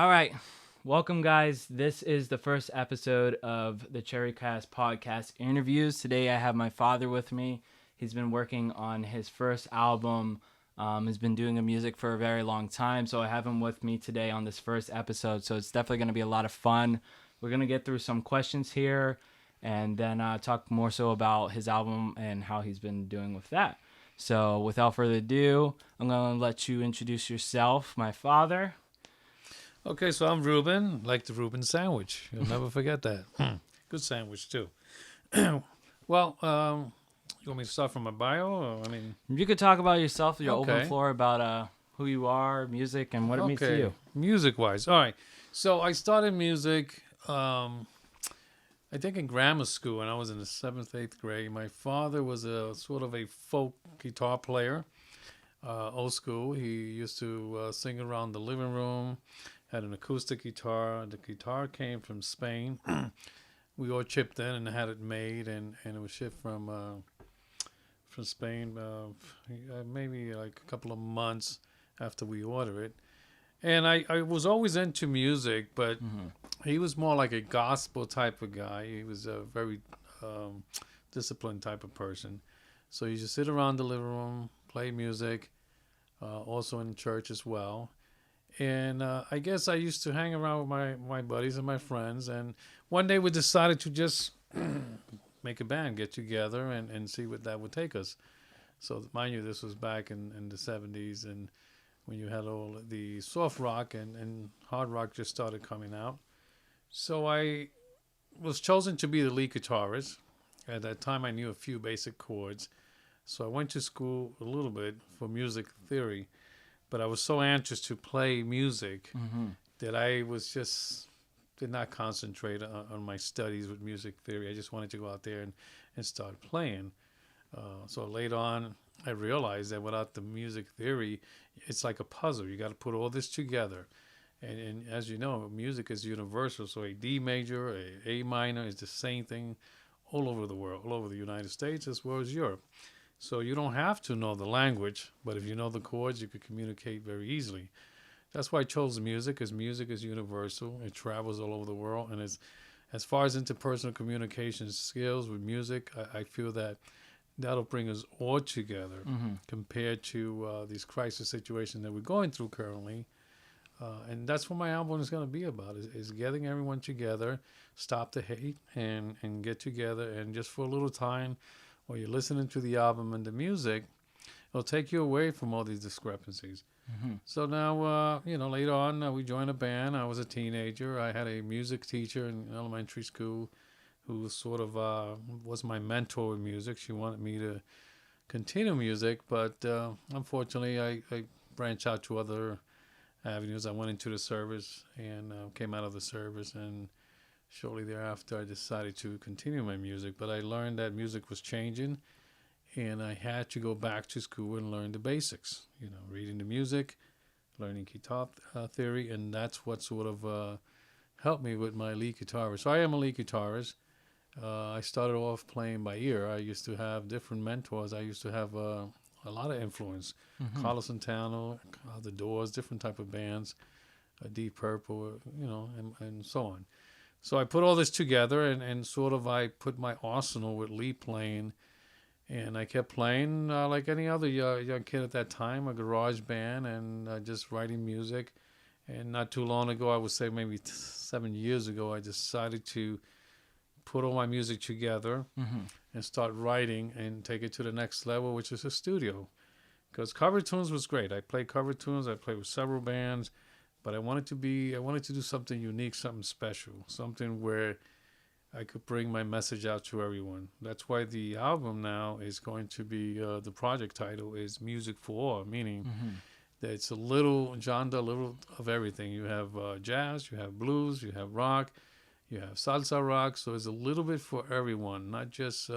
All right. Welcome, guys. This is the first episode of the CherryCast Podcast Interviews. Today, I have my father with me. He's been working on his first album. He's been doing the music for a very long time, so I have him with me today on this first episode. So it's definitely going to be a lot of fun. We're going to get through some questions here and then talk more so about his album and how he's been doing with that. So without further ado, I'm going to let you introduce yourself, my father. Okay, so I'm Ruben, like the Ruben sandwich. You'll never forget that. Good sandwich, too. Well, you want me to start from my bio? Or, You could talk about yourself, your Okay. open floor, about who you are, music, and what it means to you. Music-wise. All right. So I started music, I think in grammar school when I was in the 7th, 8th grade. My father was a sort of a folk guitar player, old school. He used to sing around the living room, had an acoustic guitar. The guitar came from Spain. We all chipped in and had it made, and it was shipped from Spain maybe like a couple of months after we ordered it. And I was always into music, but he was more like a gospel type of guy. He was a very disciplined type of person. So he just sit around the living room, play music, also in church as well. And I guess I used to hang around with my buddies and my friends. And one day we decided to just make a band, get together, and see what that would take us. So mind you, this was back in the 70s, and when you had all the soft rock and hard rock just started coming out. So I was chosen to be the lead guitarist. At that time, I knew a few basic chords. So I went to school a little bit for music theory. But I was so anxious to play music that I did not concentrate on my studies with music theory. I just wanted to go out there and start playing. So later on, I realized that without the music theory, it's like a puzzle. You got to put all this together. And as you know, music is universal. So a D major, A minor is the same thing all over the world, all over the United States as well as Europe. So you don't have to know the language, but if you know the chords, you could communicate very easily. That's why I chose music, because music is universal. It travels all over the world. And as far as interpersonal communication skills with music, I feel that that'll bring us all together compared to these crisis situations that we're going through currently. And that's what my album is going to be about, is getting everyone together, stop the hate, and get together. And just for a little time, while you're listening to the album and the music, it'll take you away from all these discrepancies. So now, later on, we joined a band. I was a teenager. I had a music teacher in elementary school who sort of was my mentor with music. She wanted me to continue music, but unfortunately, I branched out to other avenues. I went into the service and came out of the service, and shortly thereafter, I decided to continue my music, but I learned that music was changing, and I had to go back to school and learn the basics, reading the music, learning guitar theory, and that's what sort of helped me with my lead guitarist. So I am a lead guitarist. I started off playing by ear. I used to have different mentors. I used to have a lot of influence. Carlos Santana, The Doors, different type of bands, Deep Purple, and so on. So I put all this together and sort of I put my arsenal with lead playing, and I kept playing like any other young kid at that time, a garage band, and just writing music. And not too long ago, I would say maybe 7 years ago, I decided to put all my music together and start writing and take it to the next level, which is a studio. Because cover tunes was great. I played cover tunes. I played with several bands. But I wanted to do something unique, something special, something where I could bring my message out to everyone. That's why the album now is going to be, the project title is Music for All, meaning that it's a little genre, a little of everything. You have jazz, you have blues, you have rock, you have salsa rock. So it's a little bit for everyone, not just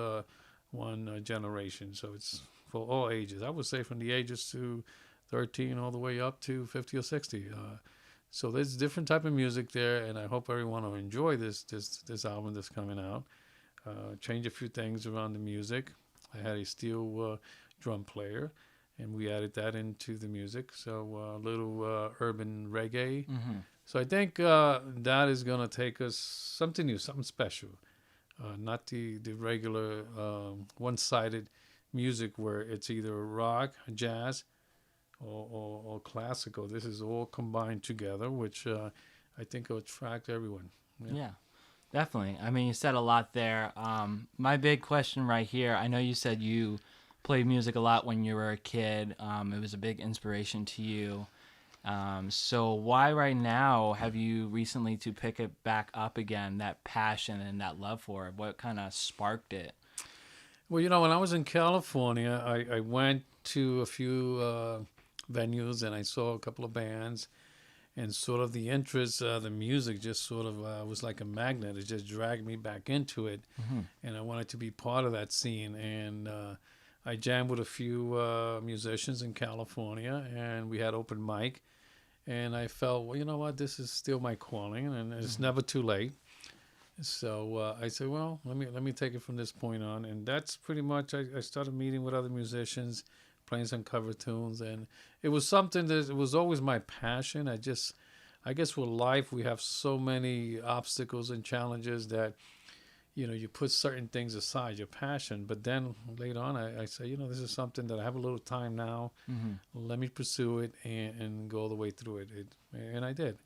one generation. So it's for all ages. I would say from the ages to 13 all the way up to 50 or 60. So there's different type of music there, and I hope everyone will enjoy this album that's coming out. Change a few things around the music. I had a steel drum player, and we added that into the music. So a little urban reggae, So I think that is going to take us something new, something special, not the regular one-sided music where it's either rock, jazz, or classical. This is all combined together, which I think will attract everyone. Yeah. Yeah, definitely. I mean, you said a lot there. My big question right here, I know you said you played music a lot when you were a kid. It was a big inspiration to you. So why right now have you recently to pick it back up again, that passion and that love for it? What kind of sparked it? Well, when I was in California, I went to a few venues and I saw a couple of bands, and sort of the interest, the music just sort of was like a magnet. It just dragged me back into it, Mm-hmm. and I wanted to be part of that scene. And I jammed with a few musicians in California, and we had open mic. And I felt, well, you know what, this is still my calling, and it's never too late. So I said, well, let me take it from this point on, and that's pretty much. I started meeting with other musicians, playing some cover tunes, and it was something that it was always my passion. I guess with life we have so many obstacles and challenges that you put certain things aside, your passion, but then later on I say, this is something that I have a little time now. Mm-hmm. Let me pursue it and go all the way through it. And I did,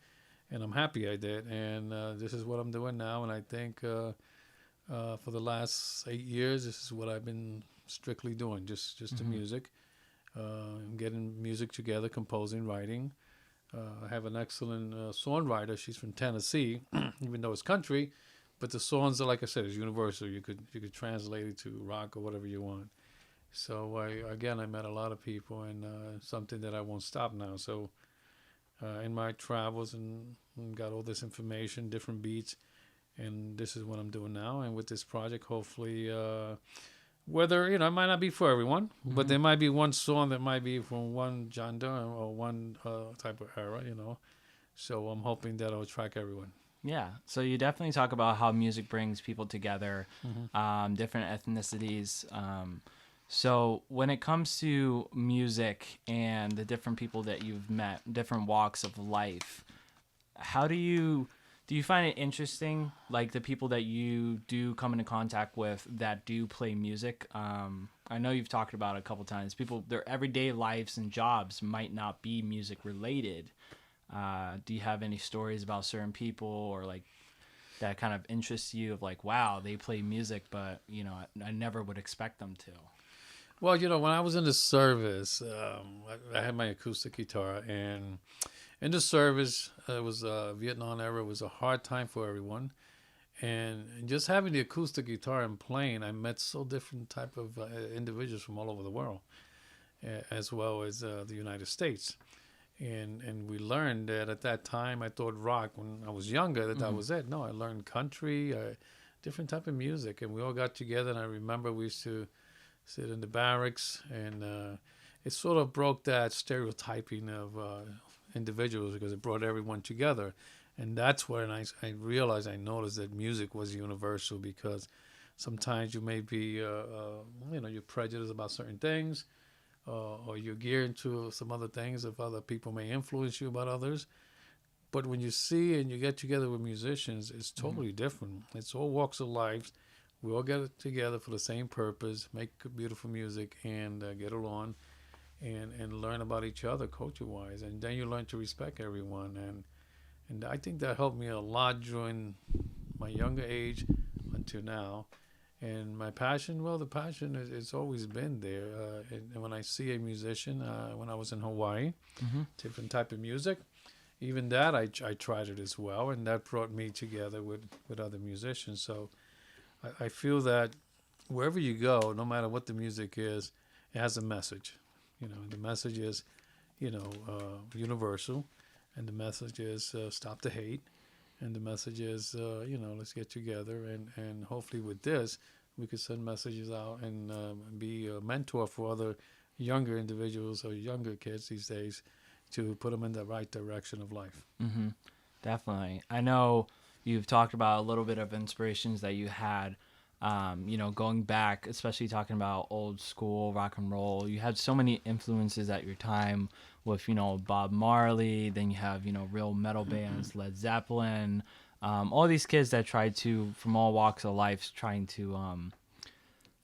and I'm happy I did. And this is what I'm doing now. And I think for the last 8 years, this is what I've been strictly doing, just the music. I'm getting music together, composing, writing. I have an excellent songwriter. She's from Tennessee, even though it's country, but the songs are, like I said, is universal. You could translate it to rock or whatever you want. So I met a lot of people, and something that I won't stop now. So in my travels and got all this information, different beats, and this is what I'm doing now. And with this project, hopefully, whether it might not be for everyone, but there might be one song that might be from one genre or one type of era. So I'm hoping that'll attract everyone. Yeah, so you definitely talk about how music brings people together, different ethnicities. So when it comes to music and the different people that you've met, different walks of life, how do you find it interesting, like the people that you do come into contact with that do play music? I know you've talked about it a couple times. People, their everyday lives and jobs might not be music related. Do you have any stories about certain people or like that kind of interests you of like, wow, they play music, but I never would expect them to. Well, when I was in the service, I had my acoustic guitar, and in the service, it was Vietnam era. It was a hard time for everyone, and just having the acoustic guitar and playing, I met so different type of individuals from all over the world, as well as the United States. And we learned that at that time, I thought rock when I was younger, that was it. No, I learned country, different type of music, and we all got together. And I remember we used to sit in the barracks, and it sort of broke that stereotyping of individuals because it brought everyone together. And that's when I realized, I noticed that music was universal, because sometimes you may be, you're prejudiced about certain things, or you're geared to some other things if other people may influence you about others. But when you see and you get together with musicians, it's totally different. It's all walks of life. We all get together for the same purpose, make beautiful music, and get along and learn about each other culture-wise. And then you learn to respect everyone. And I think that helped me a lot during my younger age until now. And my passion, well, the passion it's always been there. And when I see a musician, when I was in Hawaii, different type of music, even that I tried it as well, and that brought me together with other musicians. So I feel that wherever you go, no matter what the music is, it has a message. The message is, universal, and the message is stop the hate. And the message is, let's get together, and hopefully with this, we could send messages out and be a mentor for other younger individuals or younger kids these days to put them in the right direction of life. Definitely. I know you've talked about a little bit of inspirations that you had Going back, especially talking about old school rock and roll, you had so many influences at your time with, Bob Marley. Then you have, real metal bands, Led Zeppelin, all these kids that tried to, from all walks of life, trying to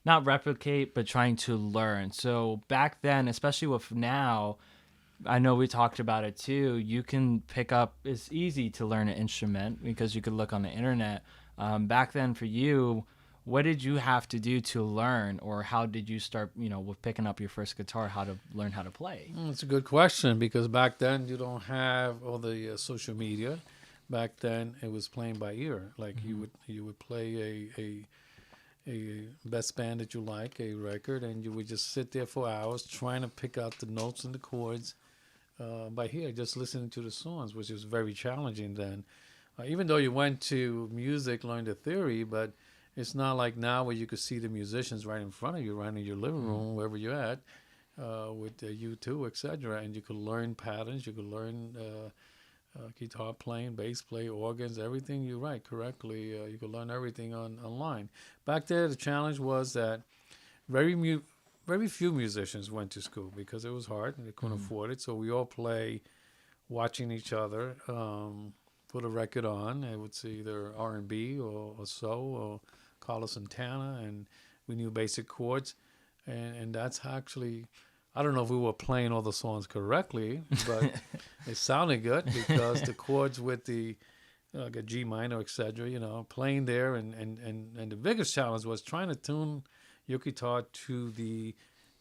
not replicate, but trying to learn. So back then, especially with now, I know we talked about it too. You can pick up, it's easy to learn an instrument because you could look on the internet. Back then for you, what did you have to do to learn, or how did you start, with picking up your first guitar, how to learn how to play? That's a good question, because back then you don't have all the social media. Back then it was playing by ear. Like you would play a best band that you like, a record, and you would just sit there for hours trying to pick out the notes and the chords by ear, just listening to the songs, which was very challenging then. Even though you went to music, learned the theory, but it's not like now where you could see the musicians right in front of you, right in your living room, wherever you're at, with U2, etc. And you could learn patterns, you could learn guitar playing, bass play, organs, everything you write correctly. You could learn everything online. Back there, the challenge was that very few musicians went to school because it was hard and they couldn't afford it. So we all play watching each other, put a record on. It would see either R&B or soul or Carlos Santana, and we knew basic chords. And that's actually, I don't know if we were playing all the songs correctly, but it sounded good because the chords with the G minor, etc., playing there. And the biggest challenge was trying to tune your guitar to the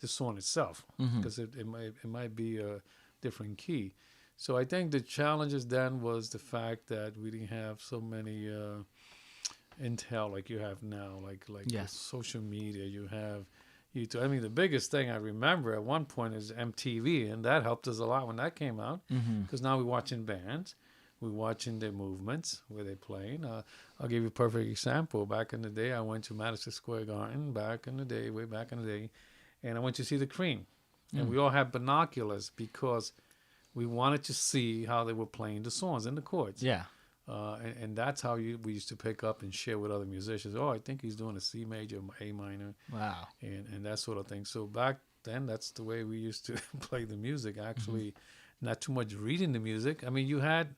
song itself, because it might be a different key. So I think the challenges then was the fact that we didn't have so many intel like you have now, like Yes. social media. You have YouTube. I mean, the biggest thing I remember at one point is MTV, and that helped us a lot when that came out, because now we're watching bands, we're watching their movements, where they're playing. I'll give you a perfect example. Back in the day, I went to Madison Square Garden, way back in the day, and I went to see the Cream. And we all had binoculars because we wanted to see how they were playing the songs and the chords. Yeah. And that's how we used to pick up and share with other musicians. Oh, I think he's doing a C major, A minor. Wow. And that sort of thing. So back then, that's the way we used to play the music. Actually, not too much reading the music. I mean, you had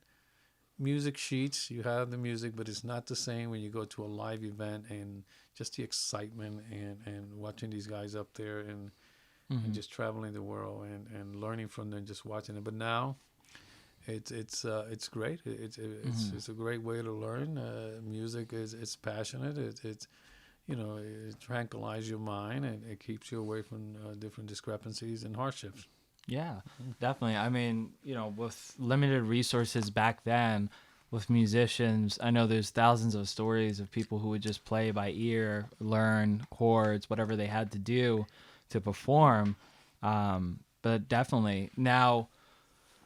music sheets, you have the music, but it's not the same when you go to a live event and just the excitement and watching these guys up there and just traveling the world and learning from them, just watching it. But now, it's great. It's a great way to learn. Music it's passionate. It tranquilizes your mind, and it keeps you away from different discrepancies and hardships. Yeah, definitely. I mean, with limited resources back then, with musicians, I know there's thousands of stories of people who would just play by ear, learn chords, whatever they had to do to perform. But definitely now,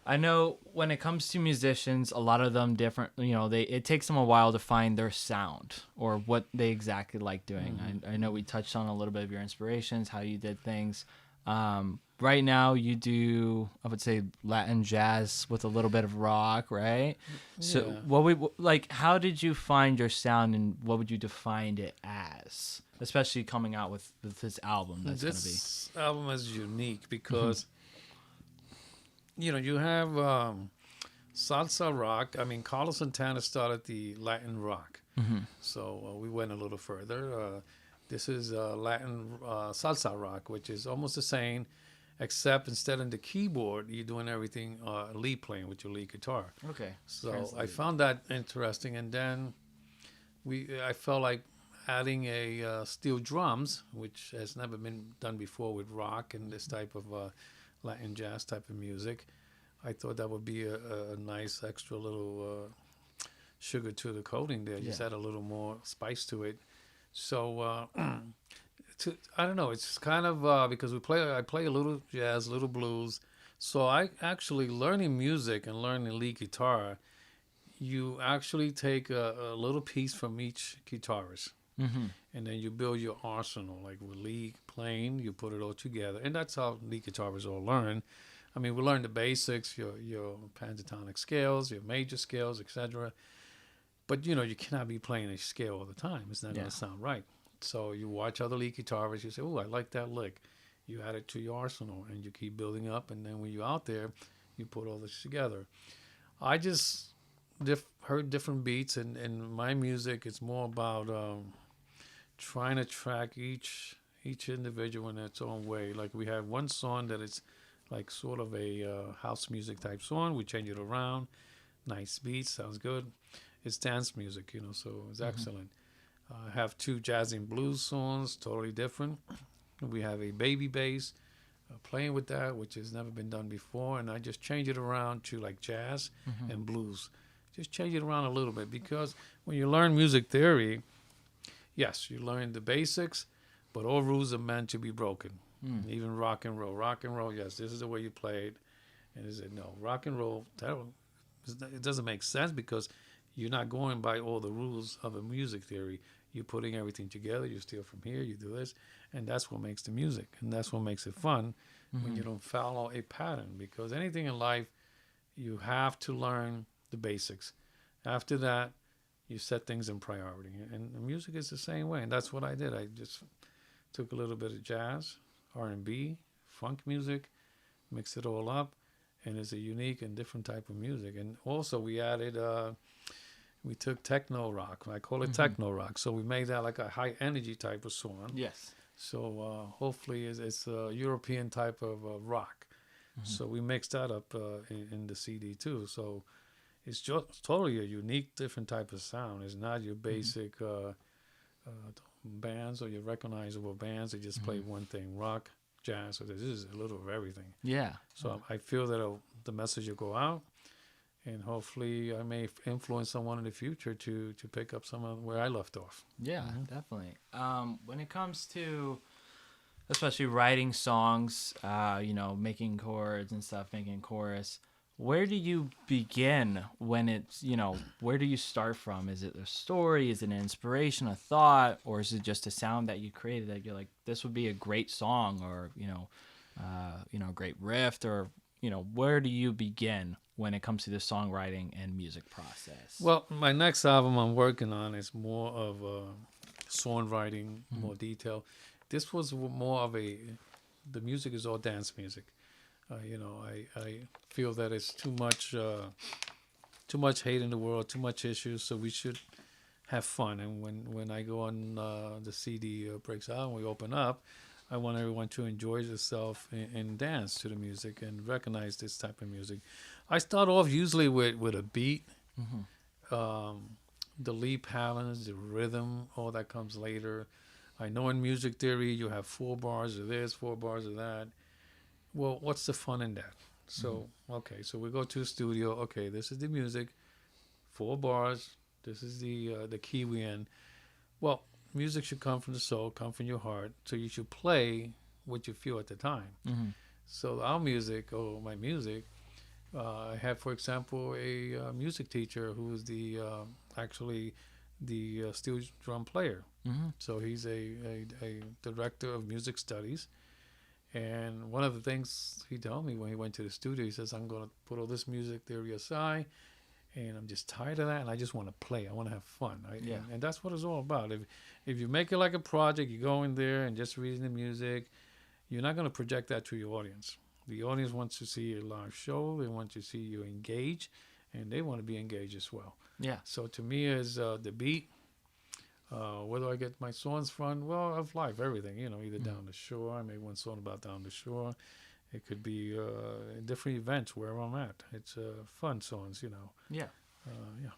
I know when it comes to musicians, a lot of them different, it takes them a while to find their sound or what they exactly like doing. I know we touched on a little bit of your inspirations, how you did things. Right now you do, I would say, Latin jazz with a little bit of rock, right? So how did you find your sound, and what would you define it as, especially coming out with this album? This album is unique because you have salsa rock. I mean, Carlos Santana started the Latin rock, so we went a little further. This is Latin salsa rock, which is almost the same, except instead of the keyboard, you're doing everything lead playing with your lead guitar. Okay. So I found that interesting, and then I felt like adding a steel drums, which has never been done before with rock and this type of Latin jazz type of music. I thought that would be a nice extra little sugar to the coating there. Just add a little more spice to it. So I don't know. It's kind of because I play a little jazz, a little blues. So I actually learning music and learning lead guitar. You actually take a little piece from each guitarist. And then you build your arsenal, like with lead playing, you put it all together. And that's how lead guitarists all learn. I mean, we learn the basics, your pentatonic scales, your major scales, etc. But, you cannot be playing a scale all the time. It's not going to sound right. So you watch other lead guitarists, you say, oh, I like that lick. You add it to your arsenal, and you keep building up. And then when you're out there, you put all this together. I just heard different beats, and my music is more about trying to track each individual in its own way. Like we have one song that is like sort of a house music type song. We change it around. Nice beats, sounds good. It's dance music, so it's excellent. I have two jazz and blues songs, totally different. We have a baby bass, playing with that, which has never been done before, and I just change it around to like jazz and blues. Just change it around a little bit, because when you learn music theory, yes, you learn the basics, but all rules are meant to be broken. Even rock and roll. Rock and roll, yes, this is the way you play it. And they said, no, rock and roll, it doesn't make sense, because you're not going by all the rules of a music theory. You're putting everything together. You steal from here, you do this. And that's what makes the music. And that's what makes it fun when you don't follow a pattern. Because anything in life, you have to learn the basics. After that, you set things in priority. And music is the same way. And that's what I did. I just took a little bit of jazz, R&B, funk music, mixed it all up. And it's a unique and different type of music. And also we added... we took techno rock. I call it techno rock. So we made that like a high energy type of song. Yes. So hopefully it's a European type of rock. So we mixed that up in the CD too. So it's just totally a unique, different type of sound. It's not your basic bands or your recognizable bands that just play one thing, rock, jazz. So this is a little of everything. Yeah. So I feel that the message will go out. And hopefully I may influence someone in the future to pick up some of where I left off. Yeah, definitely. When it comes to, especially writing songs, making chords and stuff, making chorus, where do you begin when it's, where do you start from? Is it a story? Is it an inspiration, a thought? Or is it just a sound that you created that you're like, this would be a great song, or, a great riff, or, where do you begin when it comes to the songwriting and music process? Well, my next album I'm working on is more of songwriting, more detail. This was more of the music is all dance music. I feel that it's too much hate in the world, too much issues, so we should have fun. And when I go on the CD breaks out and we open up, I want everyone to enjoy themselves and dance to the music and recognize this type of music. I start off usually with a beat, the lead patterns, the rhythm, all that comes later. I know in music theory you have 4 bars of this, 4 bars of that. Well, what's the fun in that? So, okay, so we go to a studio. Okay, this is the music, 4 bars. This is the key we in. Well, music should come from the soul, come from your heart. So you should play what you feel at the time. So our music, or my music, I had, for example, a music teacher who is actually the steel drum player. So he's a director of music studies. And one of the things he told me when he went to the studio, he says, I'm going to put all this music theory aside, and I'm just tired of that, and I just want to play. I want to have fun. And that's what it's all about. If you make it like a project, you go in there and just reading the music, you're not going to project that to your audience. The audience wants to see a live show. They want to see you engage, and they want to be engaged as well. Yeah. So to me, is the beat. Where do I get my songs from? Well, of life, everything. Either down the shore. I made one song about down the shore. It could be different events where I'm at. It's fun songs, Yeah. Yeah.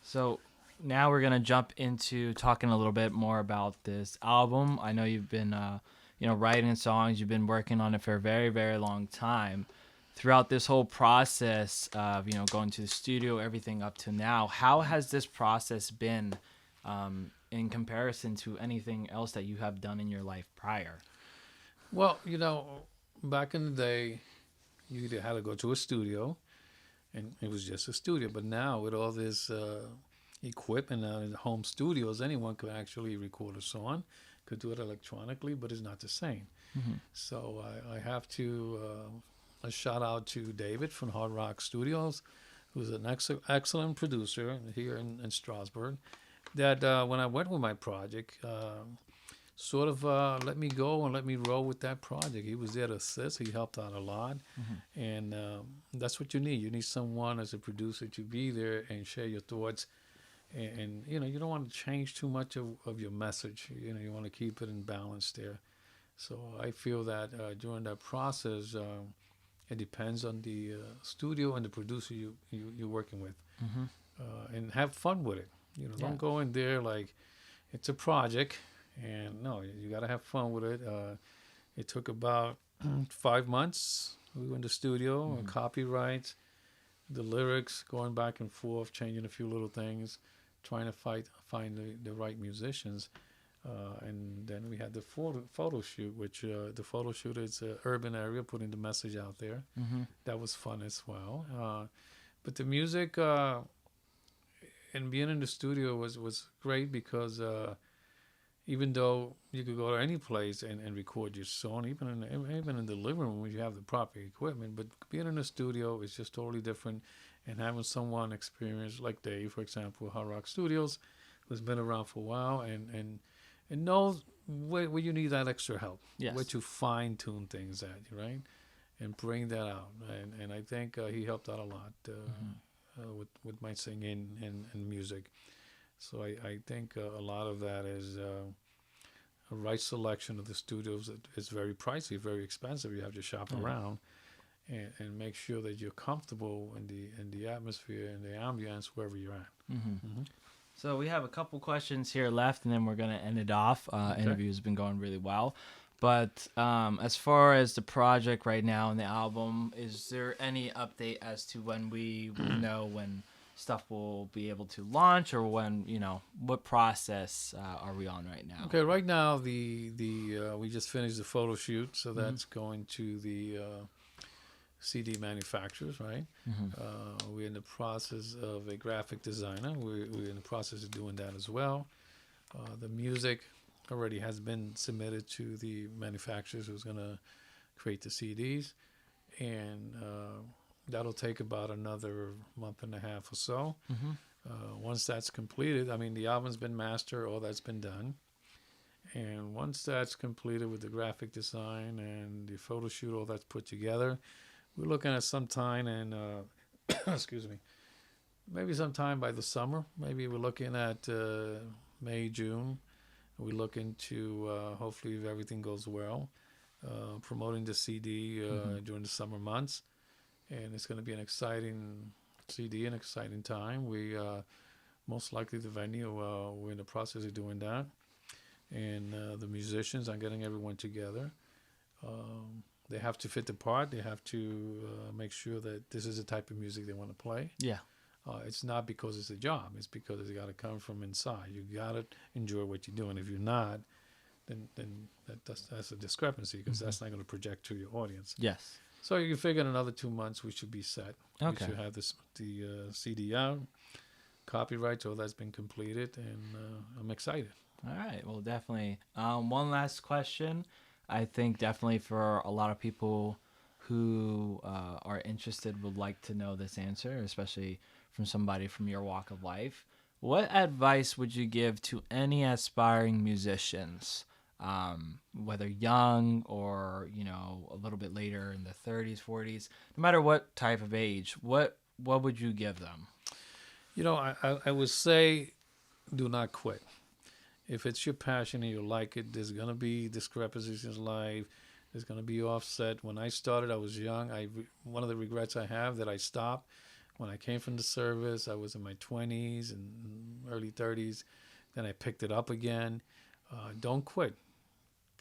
So now we're gonna jump into talking a little bit more about this album. I know you've been, writing songs. You've been working on it for a very, very long time. Throughout this whole process of, going to the studio, everything up to now, how has this process been in comparison to anything else that you have done in your life prior? Well, back in the day, you either had to go to a studio, and it was just a studio. But now, with all this equipment in home studios, anyone could actually record a song, could do it electronically, but it's not the same. So I have to a shout out to David from Hard Rock Studios, who's an excellent producer here in Strasbourg. that when I went with my project, sort of let me go and let me roll with that project. He was there to assist. He helped out a lot, and that's what you need. You need someone as a producer to be there and share your thoughts. And you know, you don't want to change too much of your message. You know, you want to keep it in balance there. So I feel that during that process, it depends on the studio and the producer you're working with, and have fun with it. You know, Yeah. don't go in there like it's a project, and no, you got to have fun with it. It took about 5 months. We were in the studio, copyrights, the lyrics, going back and forth, changing a few little things, trying to find the right musicians. And then we had the photo shoot, which the photo shoot is an urban area, putting the message out there. That was fun as well. But the music and being in the studio was great because even though you could go to any place and record your song, even in the living room when you have the proper equipment, but being in the studio is just totally different. And having someone experienced like Dave, for example, Hard Rock Studios, who's been around for a while and knows where you need that extra help, Yes. where to fine tune things at, right, and bring that out. And I think he helped out a lot with my singing and music. So I think a lot of that is a right selection of the studios. It's very pricey, very expensive. You have to shop around and make sure that you're comfortable in the atmosphere and the ambience wherever you're at. So we have a couple questions here left, and then we're going to end it off. Interview's been going really well. But as far as the project right now and the album, is there any update as to when we will know when stuff will be able to launch, or when, you know, what process are we on right now? Okay, right now the we just finished the photo shoot, so that's going to the CD manufacturers, right? We're in the process of a graphic designer. We're in the process of doing that as well. The music already has been submitted to the manufacturers who's going to create the CDs, and that'll take about another month and a half or so. Once that's completed, I mean, the album's been mastered, all that's been done. And once that's completed with the graphic design and the photo shoot, all that's put together, we're looking at some time in, excuse me, maybe sometime by the summer. Maybe we're looking at May, June. We're looking to, hopefully, if everything goes well, promoting the CD during the summer months. And it's going to be an exciting CD, an exciting time. We most likely the venue, we're in the process of doing that. And the musicians, I'm getting everyone together. They have to fit the part. They have to make sure that this is the type of music they want to play. Yeah. It's not because it's a job. It's because it's got to come from inside. You got to enjoy what you're doing. If you're not, then that's a discrepancy, because that's not going to project to your audience. Yes. So you figure in another 2 months we should be set. Okay. We should have the CD out, copyright, all that's been completed, and I'm excited. All right. Well, definitely. One last question. I think definitely for a lot of people who are interested would like to know this answer, especially from somebody from your walk of life. What advice would you give to any aspiring musicians, whether young or, you know, a little bit later in the 30s, 40s, no matter what type of age? What would you give them? You know, I would say do not quit. If it's your passion and you like it, there's going to be discrepancies in life. There's going to be offset. When I started, I was young. One of the regrets I have that I stopped. When I came from the service, I was in my 20s and early 30s. Then I picked it up again. Don't quit.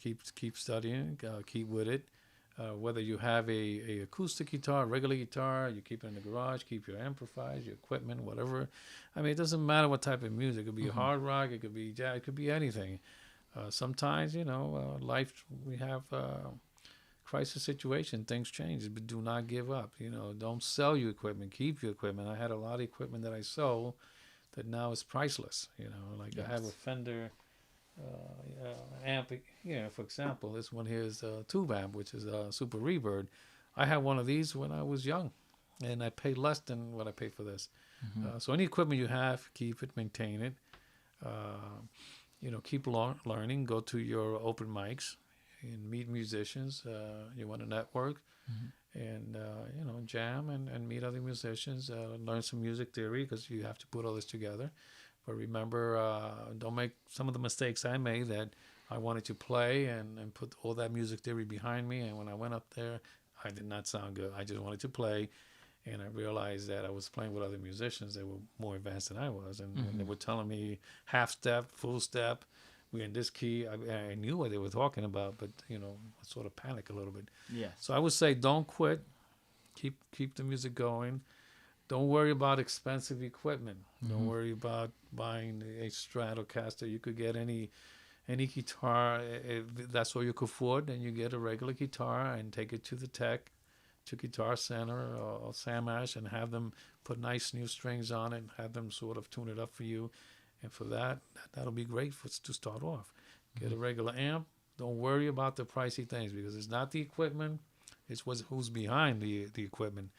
Keep studying. Keep with it. Whether you have a acoustic guitar, regular guitar, you keep it in the garage, keep your amplifiers, your equipment, whatever. I mean, it doesn't matter what type of music. It could be hard rock, it could be jazz, it could be anything. Sometimes, you know, life, we have crisis situation, things change, but do not give up. You know, don't sell your equipment, keep your equipment. I had a lot of equipment that I sold that now is priceless. You know, like I have a Fender amp, you know, for example, this one here is a tube amp, which is a Super Rebird. I had one of these when I was young, and I paid less than what I paid for this. So any equipment you have, keep it, maintain it. Keep learning. Go to your open mics and meet musicians. You want to network and jam and meet other musicians. Learn some music theory because you have to put all this together. But remember, don't make some of the mistakes I made that I wanted to play and put all that music theory behind me. And when I went up there, I did not sound good. I just wanted to play. And I realized that I was playing with other musicians that were more advanced than I was. And they were telling me half step, full step. We're in this key. I knew what they were talking about, but, I sort of panicked a little bit. Yes. So I would say don't quit. Keep the music going. Don't worry about expensive equipment. Don't worry about buying a Stratocaster. You could get any guitar. If that's all you could afford, then you get a regular guitar and take it to the tech, to Guitar Center or Sam Ash, and have them put nice new strings on it, have them sort of tune it up for you. And for that'll be great to start off. Get a regular amp. Don't worry about the pricey things because it's not the equipment. It's who's behind the equipment.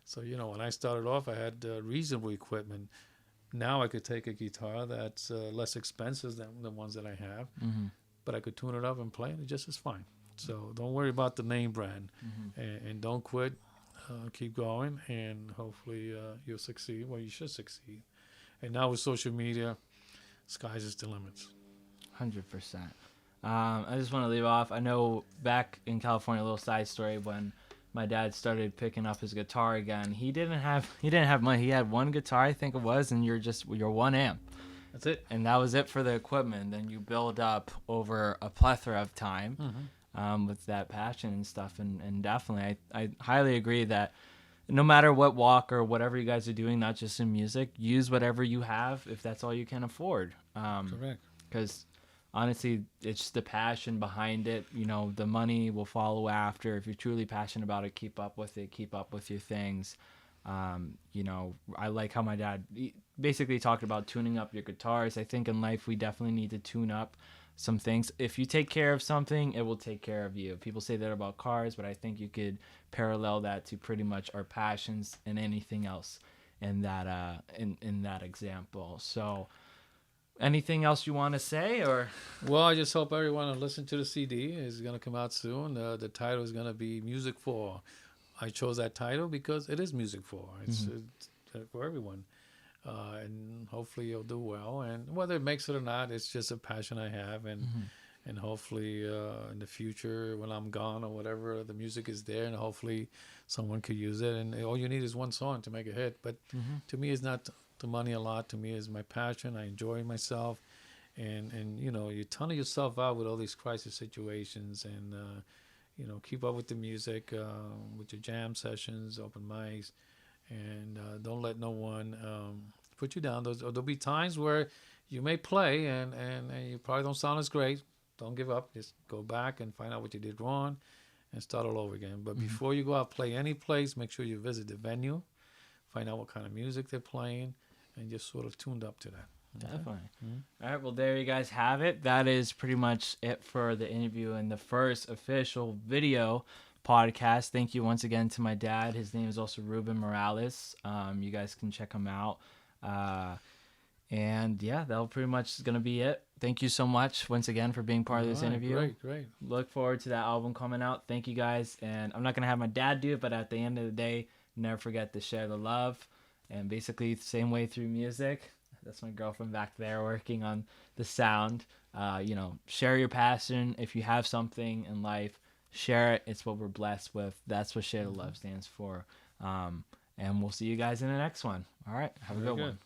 So, when I started off, I had reasonable equipment. Now I could take a guitar that's less expensive than the ones that I have, but I could tune it up and play it just as fine. So don't worry about the name brand and don't quit. Keep going, and hopefully you'll succeed. Well, you should succeed. And now with social media, sky's is the limits. 100%. I just want to leave off. I know back in California, a little side story, when my dad started picking up his guitar again, he didn't have money. He had one guitar, I think it was, and your one amp. That's it. And that was it for the equipment. Then you build up over a plethora of time with that passion and stuff. And definitely, I highly agree that no matter what walk or whatever you guys are doing, not just in music, use whatever you have if that's all you can afford. Correct. Because honestly, it's just the passion behind it. The money will follow after. If you're truly passionate about it, keep up with it. Keep up with your things. I like how my dad basically talked about tuning up your guitars. I think in life we definitely need to tune up some things. If you take care of something, it will take care of you. People say that about cars, but I think you could parallel that to pretty much our passions and anything else in that in that example. So anything else you want to say? Or Well, I just hope everyone will listen to the CD. It's going to come out soon. The title is going to be Music For. I chose that title because it is music for. It's for everyone. And hopefully you'll do well. And whether it makes it or not, it's just a passion I have. And hopefully in the future, when I'm gone or whatever, the music is there, and hopefully someone could use it. And all you need is one song to make a hit. But to me, it's not the money a lot. To me, it's my passion. I enjoy myself. And you tunnel yourself out with all these crisis situations, and keep up with the music, with your jam sessions, open mics, and don't let no one put you down. There'll be times where you may play and you probably don't sound as great. Don't give up. Just go back and find out what you did wrong and start all over again. But before you go out play any place, make sure you visit the venue, find out what kind of music they're playing, and just sort of tuned up to that. Definitely. All right, well, there you guys have it. That is pretty much it for the interview and the first official video podcast. Thank you once again to my dad. His name is also Ruben Morales. You guys can check him out. And yeah, that'll pretty much is going to be it. Thank you so much once again for being part of this interview. Great. Look forward to that album coming out. Thank you guys. And I'm not going to have my dad do it, but at the end of the day, never forget to share the love. And basically the same way through music. That's my girlfriend back there working on the sound. Share your passion. If you have something in life, share it. It's what we're blessed with. That's what Share the Love stands for. And we'll see you guys in the next one. All right. Have a good one.